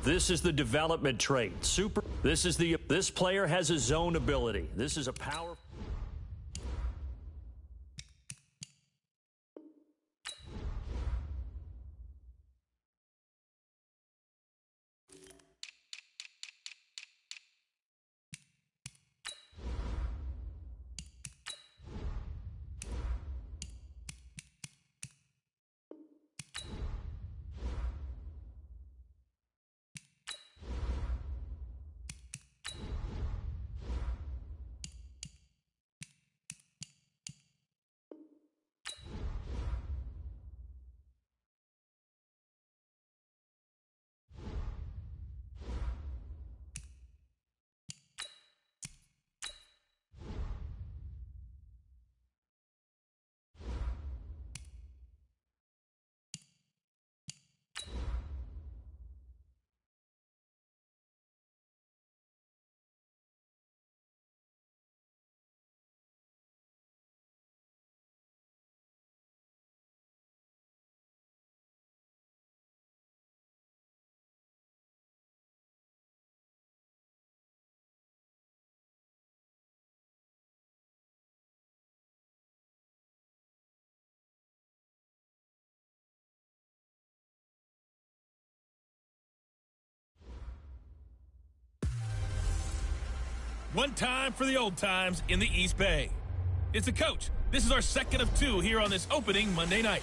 This is the development trait. This player has a zone ability. This is a power. One time for the old times in the East Bay. It's the coach. This is our second of two here on this opening Monday night.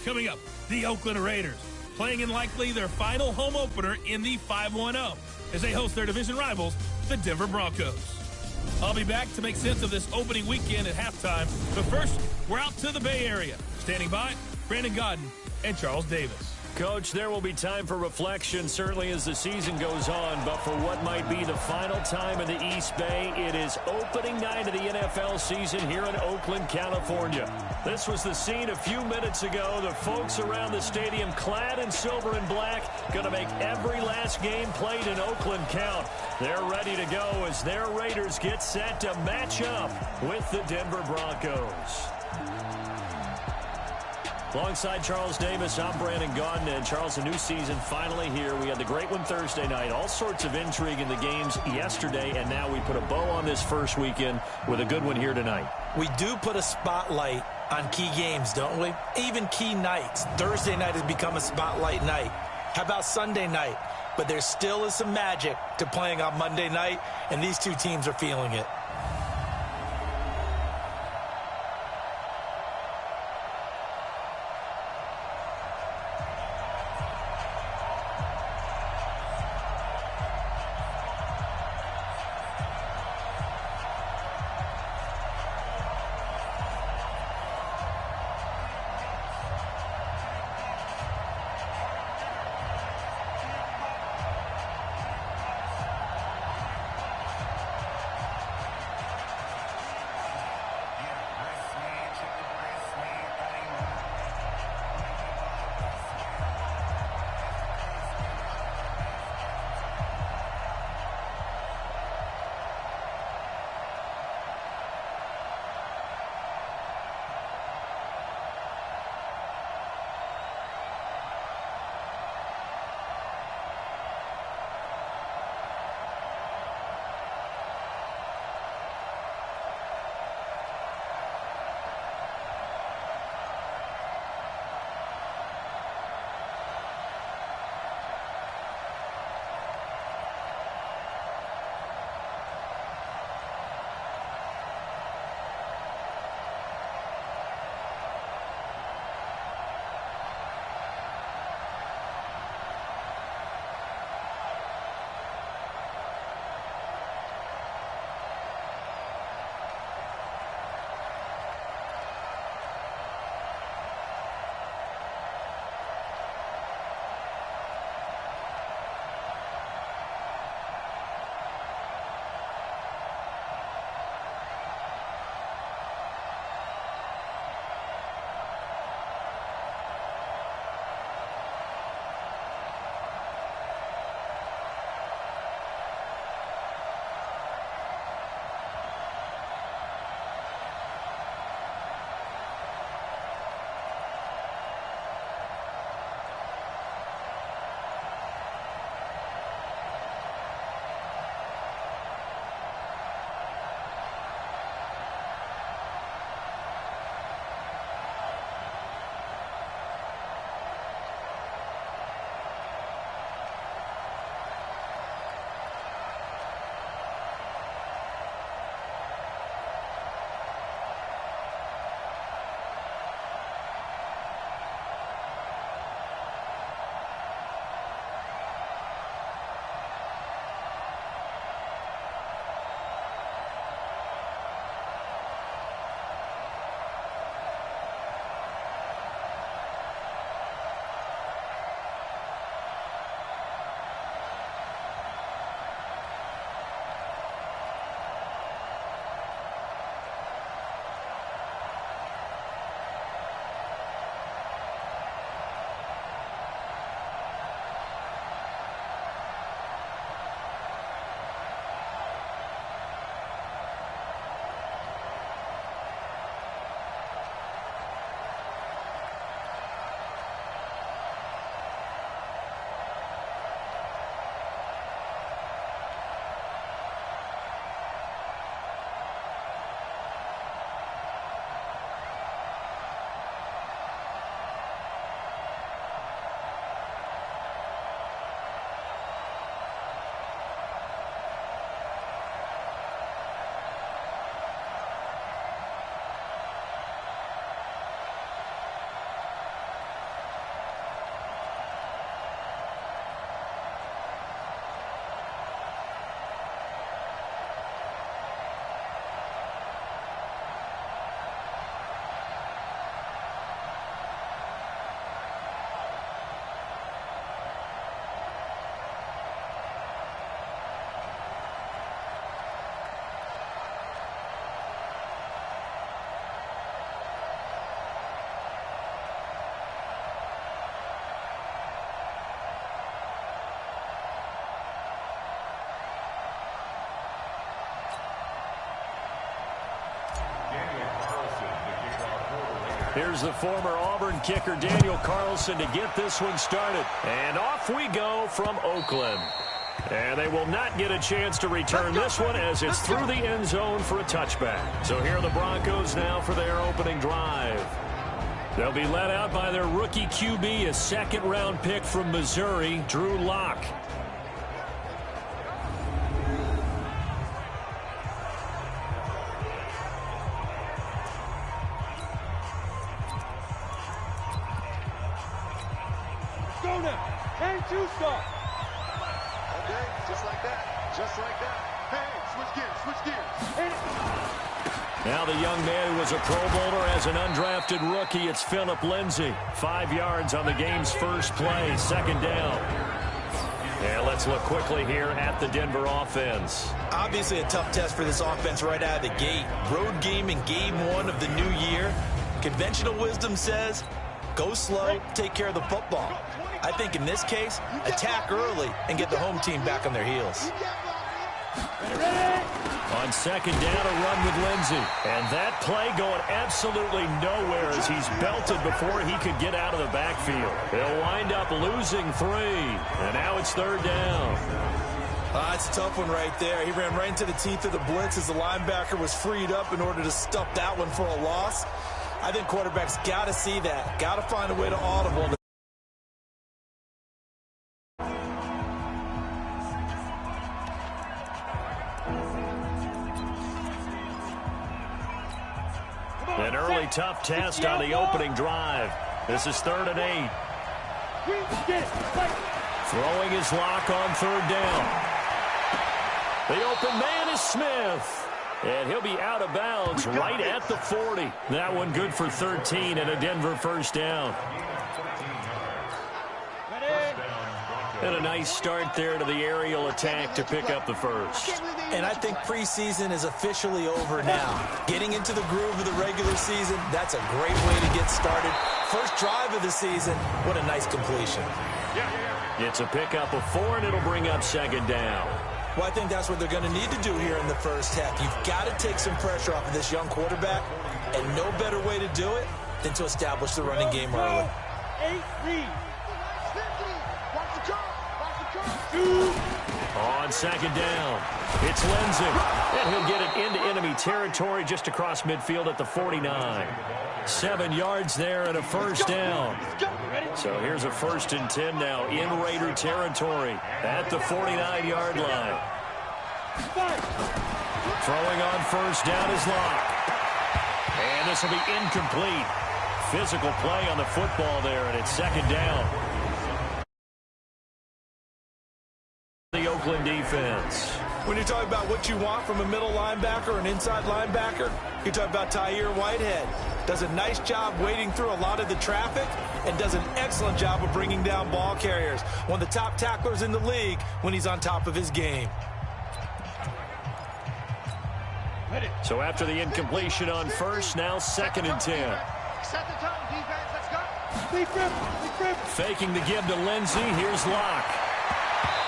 Coming up, the Oakland Raiders, playing in likely their final home opener in the 5-1-0 as they host their division rivals, the Denver Broncos. I'll be back to make sense of this opening weekend at halftime, but first, we're out to the Bay Area. Standing by, Brandon Godden and Charles Davis. Coach, there will be time for reflection, certainly as the season goes on, but for what might be the final time in the East Bay, it is opening night of the NFL season here in Oakland, California. This was the scene a few minutes ago. The folks around the stadium clad in silver and black going to make every last game played in Oakland count. They're ready to go as their Raiders get set to match up with the Denver Broncos. Alongside Charles Davis, I'm Brandon Gaudin. And Charles, a new season finally here. We had the great one Thursday night. All sorts of intrigue in the games yesterday, and now we put a bow on this first weekend with a good one here tonight. We do put a spotlight on key games, don't we? Even key nights. Thursday night has become a spotlight night. How about Sunday night? But there still is some magic to playing on Monday night, and these two teams are feeling it. Here's the former Auburn kicker Daniel Carlson to get this one started. And off we go from Oakland. And they will not get a chance to return this one as it's through the end zone for a touchback. So here are the Broncos now for their opening drive. They'll be led out by their rookie QB, a second-round pick from Missouri, Drew Lock. Go now. And two stop. Okay, just like that. Just like that. Hey, switch gears, switch gears. Now the young man who was a Pro Bowler as an undrafted rookie, it's Phillip Lindsay. 5 yards on the game's first play, second down. And let's look quickly here at the Denver offense. Obviously a tough test for this offense right out of the gate. Road game in game one of the new year. Conventional wisdom says, go slow, take care of the football. I think in this case, attack early and get the home team back on their heels. On second down, a run with Lindsay. And that play going absolutely nowhere as he's belted before he could get out of the backfield. He'll wind up losing 3. And now it's third down. It's a tough one right there. He ran right into the teeth of the blitz as the linebacker was freed up in order to stuff that one for a loss. I think quarterbacks got to see that. Got to find a way to audible. An early tough test on the opening drive. This is 3rd and 8. Throwing his lock on third down. The open man is Smith. And he'll be out of bounds right at the 40. That one good for 13 and a Denver first down. And a nice start there to the aerial attack to pick up the first. And I think preseason is officially over now. Getting into the groove of the regular season, that's a great way to get started. First drive of the season, what a nice completion. It's a pickup of 4, and it'll bring up second down. Well, I think that's what they're going to need to do here in the first half. You've got to take some pressure off of this young quarterback, and no better way to do it than to establish the running game early. 8-3. On second down, it's Lindsay. And he'll get it into enemy territory just across midfield at the 49. 7 yards there and a first down. So here's a 1st and 10 now in Raider territory at the 49-yard line. Throwing on first down is Lock. And this will be incomplete. Physical play on the football there, and it's second down. The Oakland defense. When you're talking about what you want from a middle linebacker or an inside linebacker, you're talking about Tahir Whitehead. Does a nice job wading through a lot of the traffic and does an excellent job of bringing down ball carriers. One of the top tacklers in the league when he's on top of his game. So after the incompletion on first, now 2nd and 10. Set the tone, defense. Let's go. Faking the give to Lindsay. Here's Lock.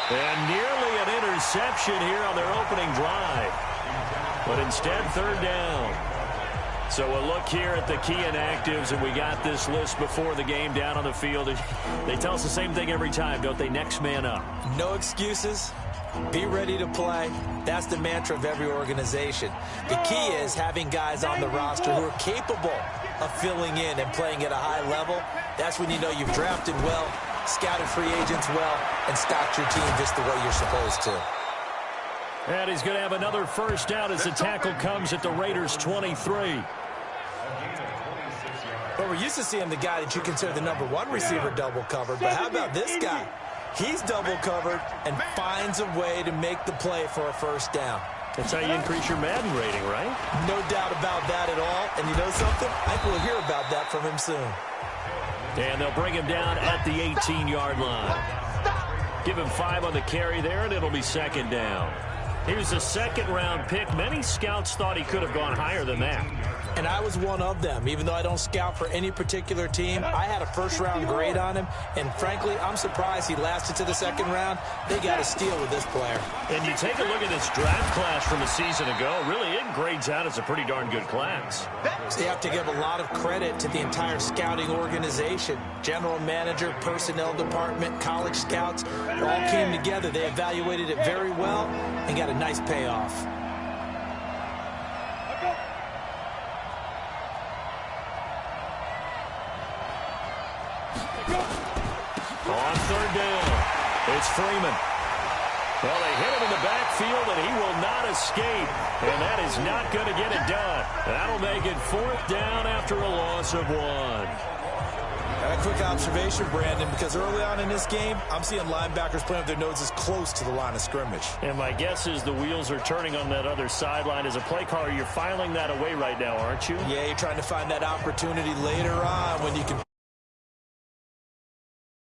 And nearly an interception here on their opening drive. But instead, third down. So a look here at the key inactives, and we got this list before the game down on the field. They tell us the same thing every time, don't they? Next man up. No excuses. Be ready to play. That's the mantra of every organization. The key is having guys on the roster who are capable of filling in and playing at a high level. That's when you know you've drafted well, scouted free agents well, and stocked your team just the way you're supposed to. And he's going to have another first down as the tackle comes at the Raiders' 23. But we're used to seeing the guy that you consider the #1 receiver double covered. But how about this guy? He's double covered and finds a way to make the play for a first down. That's how you increase your Madden rating, right? No doubt about that at all. And you know something? I think we'll hear about that from him soon. And they'll bring him down at the 18-yard line. Give him 5 on the carry there, and it'll be second down. He was a second-round pick. Many scouts thought he could have gone higher than that. And I was one of them. Even though I don't scout for any particular team, I had a first-round grade on him. And frankly, I'm surprised he lasted to the second round. They got a steal with this player. And you take a look at this draft class from a season ago, really it grades out as a pretty darn good class. So you have to give a lot of credit to the entire scouting organization. General manager, personnel department, college scouts, it all came together. They evaluated it very well and got a nice payoff. On third down, it's Freeman. Well, they hit him in the backfield, and he will not escape. And that is not going to get it done. That'll make it fourth down after a loss of 1. A quick observation, Brandon, because early on in this game, I'm seeing linebackers playing with their noses close to the line of scrimmage. And my guess is the wheels are turning on that other sideline. As a play caller, you're filing that away right now, aren't you? Yeah, you're trying to find that opportunity later on when you can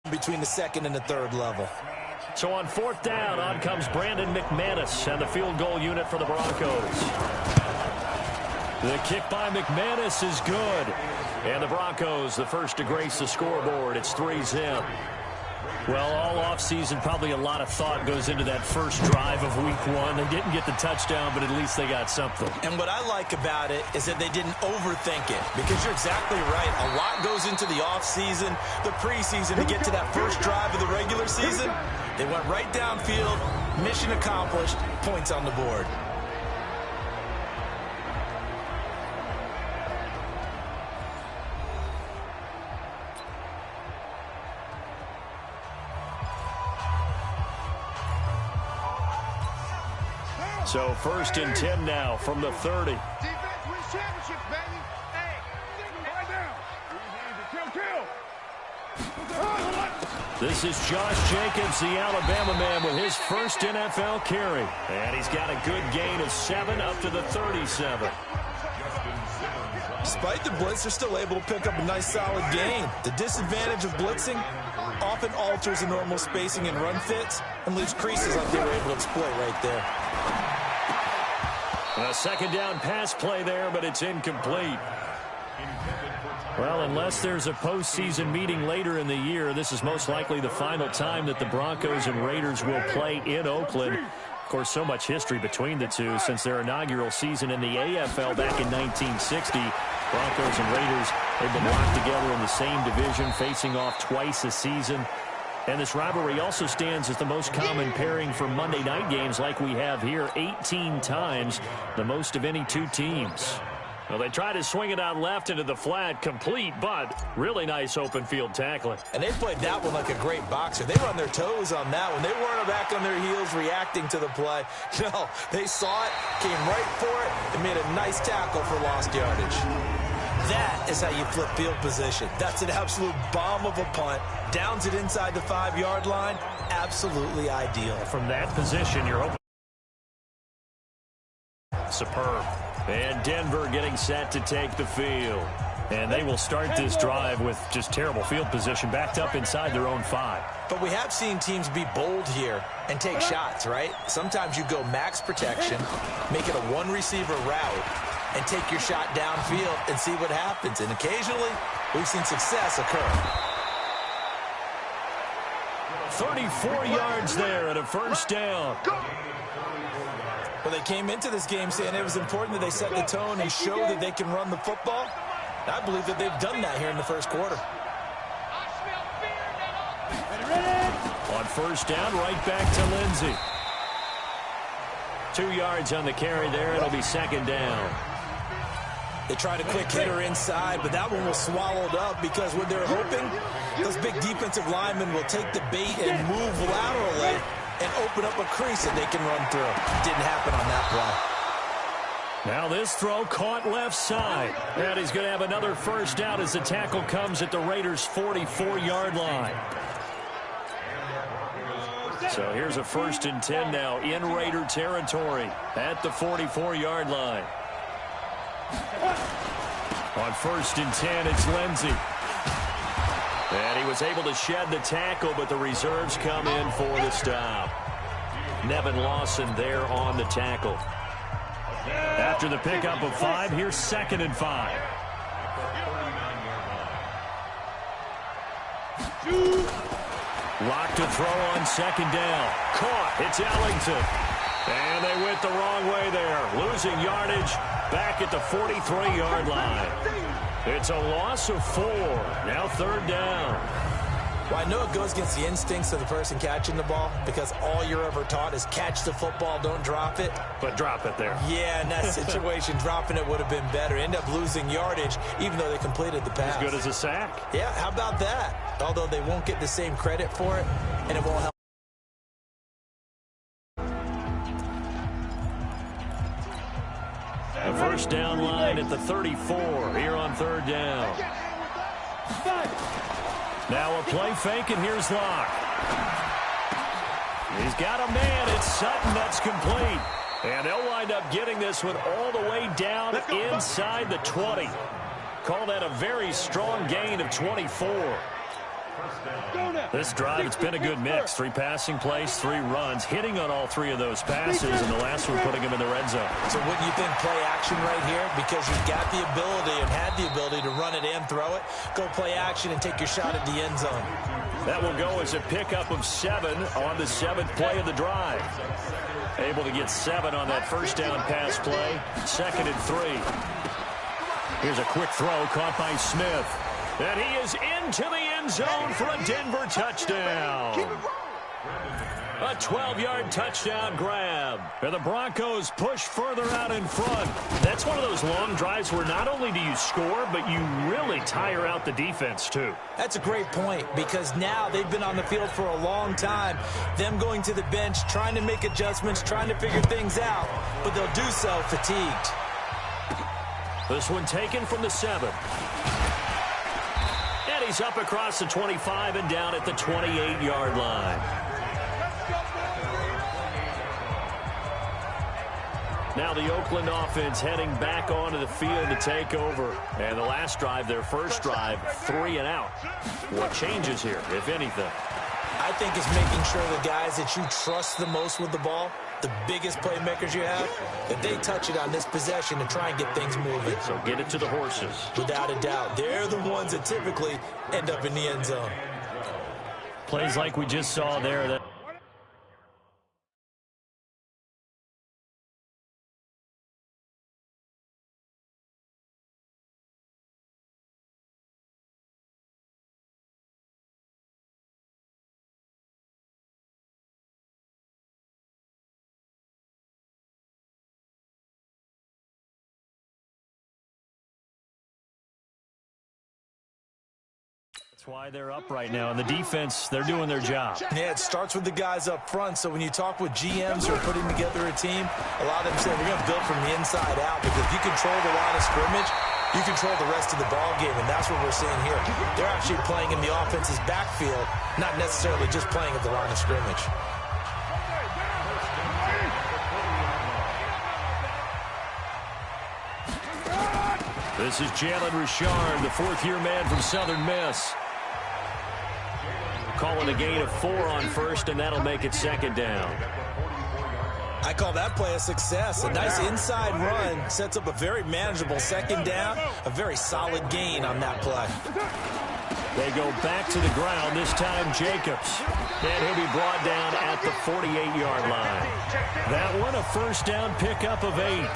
between the second and the third level. So on fourth down, on comes Brandon McManus and the field goal unit for the Broncos. The kick by McManus is good. And the Broncos, the first to grace the scoreboard. It's 3-zip. Well, all offseason, probably a lot of thought goes into that first drive of week 1. They didn't get the touchdown, but at least they got something. And what I like about it is that they didn't overthink it, because you're exactly right. A lot goes into the offseason, the preseason to get to that first drive of the regular season. They went right downfield, mission accomplished, points on the board. So first and 10 now from the 30. Defense wins championships, baby. Hey, right down. This is Josh Jacobs, the Alabama man, with his first NFL carry. And he's got a good gain of 7 up to the 37. Despite the blitz, they're still able to pick up a nice solid gain. The disadvantage of blitzing often alters the normal spacing and run fits and leaves creases like they were able to exploit right there. A second down pass play there, but it's incomplete. Well, unless there's a postseason meeting later in the year, this is most likely the final time that the Broncos and Raiders will play in Oakland. Of course, so much history between the two since their inaugural season in the AFL back in 1960. Broncos and Raiders, they've been locked together in the same division, facing off twice a season. And this rivalry also stands as the most common pairing for Monday night games like we have here, 18 times, the most of any two teams. Well, they try to swing it out left into the flat, complete, but really nice open field tackling. And they played that one like a great boxer. They were on their toes on that one. They weren't back on their heels reacting to the play. No, they saw it, came right for it, and made a nice tackle for lost yardage. That is how you flip field position. That's an absolute bomb of a punt. Downs it inside the 5-yard line. Absolutely ideal. From that position, you're open. Superb. And Denver getting set to take the field. And they will start this drive with just terrible field position, backed up inside their own 5. But we have seen teams be bold here and take shots, right? Sometimes you go max protection, make it a one-receiver route, and take your shot downfield and see what happens. And occasionally, we've seen success occur. 34 yards there at a first down. Well, they came into this game saying it was important that they set the tone and show that they can run the football. I believe that they've done that here in the first quarter. On first down, right back to Lindsey. 2 yards on the carry there. It'll be second down. They tried a quick hitter inside, but that one was swallowed up because what they're hoping, those big defensive linemen will take the bait and move laterally and open up a crease that they can run through. Didn't happen on that play. Now this throw caught left side. And he's going to have another first down as the tackle comes at the Raiders' 44-yard line. So here's a first and 10 now in Raider territory at the 44-yard line. On first and 10, it's Lindsey. And he was able to shed the tackle, but the reserves come in for the stop. Nevin Lawson there on the tackle. At After the pickup of 5, here's 2nd and 5. Lock to throw on 2nd down. Caught. It's Ellington. And they went the wrong way there. Losing yardage back at the 43-yard line. It's a loss of 4. Now 3rd down. Well, I know it goes against the instincts of the person catching the ball because all you're ever taught is catch the football, don't drop it. But drop it there. Yeah, in that situation, dropping it would have been better. End up losing yardage even though they completed the pass. As good as a sack. Yeah, how about that? Although they won't get the same credit for it, and it won't help. A first down line at the 34 here on 3rd down. Now a play fake, and here's Locke. He's got a man. It's Sutton. That's complete. And they'll wind up getting this one all the way down inside the 20. Call that a very strong gain of 24. This drive, it's been a good mix. 3 passing plays, 3 runs, hitting on all 3 of those passes, and the last one putting him in the red zone. So wouldn't you think play action right here? Because you've got the ability and had the ability to run it and throw it. Go play action and take your shot at the end zone. That will go as a pickup of 7 on the 7th play of the drive. Able to get 7 on that first down pass play. 2nd and 3. Here's a quick throw caught by Smith. And he is into the end zone for a Denver touchdown. A 12-yard touchdown grab. And the Broncos push further out in front. That's one of those long drives where not only do you score, but you really tire out the defense, too. That's a great point because now they've been on the field for a long time. Them going to the bench, trying to make adjustments, trying to figure things out, but they'll do so fatigued. This one taken from the 7. And he's up across the 25 and down at the 28-yard line. Now the Oakland offense heading back onto the field to take over. And the last drive, their first drive, 3 and out. What changes here, if anything? I think it's making sure the guys that you trust the most with the ball, the biggest playmakers you have, that they touch it on this possession to try and get things moving. So get it to the horses. Without a doubt. They're the ones that typically end up in the end zone. Plays like we just saw there. That That's why they're up right now. And the defense, they're doing their job. Yeah, it starts with the guys up front. So when you talk with GMs who are putting together a team, a lot of them say we're going to build from the inside out because if you control the line of scrimmage, you control the rest of the ball game, and that's what we're seeing here. They're actually playing in the offense's backfield, not necessarily just playing at the line of scrimmage. This is Jalen Richard, the 4th-year man from Southern Miss. Calling a gain of 4 on first, and that'll make it 2nd down. I call that play a success. A nice inside run sets up a very manageable 2nd down, a very solid gain on that play. They go back to the ground, this time Jacobs. And he'll be brought down at the 48-yard line. That one a first down pickup of 8.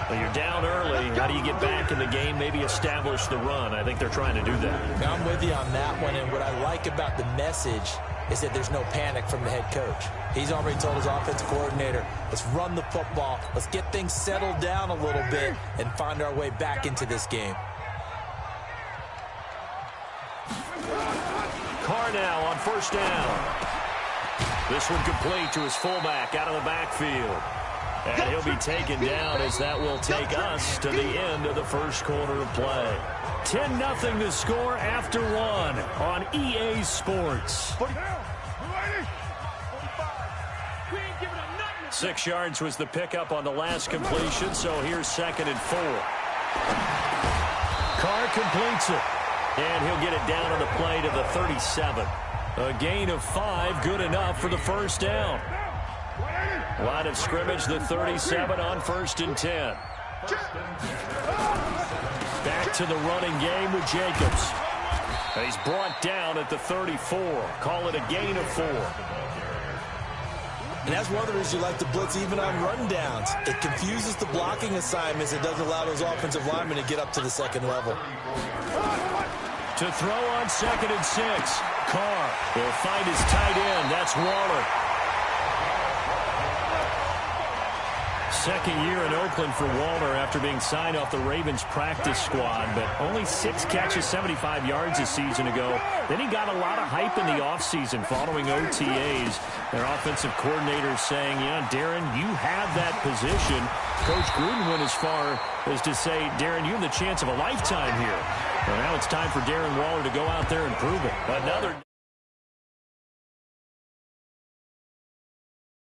Well, you're down early. How do you get back in the game, maybe establish the run? I think they're trying to do that. I'm with you on that one, and what I like about the message is that there's no panic from the head coach. He's already told his offensive coordinator, let's run the football, let's get things settled down a little bit and find our way back into this game. Carr now on first down. This one complete to his fullback out of the backfield. And he'll be taken down as that will take us to the end of the first quarter of play. 10-0 to score after 1 on EA Sports. 6 yards was the pickup on the last completion, so here's 2nd and 4. Carr completes it. And he'll get it down on the play to the 37. A gain of 5, good enough for the first down. Line of scrimmage, the 37 on 1st and 10. Back to the running game with Jacobs. And he's brought down at the 34. Call it a gain of 4. And that's one of the reasons you like to blitz even on rundowns. It confuses the blocking assignments. It doesn't allow those offensive linemen to get up to the second level. To throw on 2nd and 6. Carr will find his tight end. That's Waller. Second year in Oakland for Waller after being signed off the Ravens practice squad, but only 6 catches, 75 yards a season ago. Then he got a lot of hype in the offseason following OTAs. Their offensive coordinator saying, Darren, you have that position. Coach Gruden went as far as to say, Darren, you have the chance of a lifetime here. Well, now it's time for Darren Waller to go out there and prove it. Another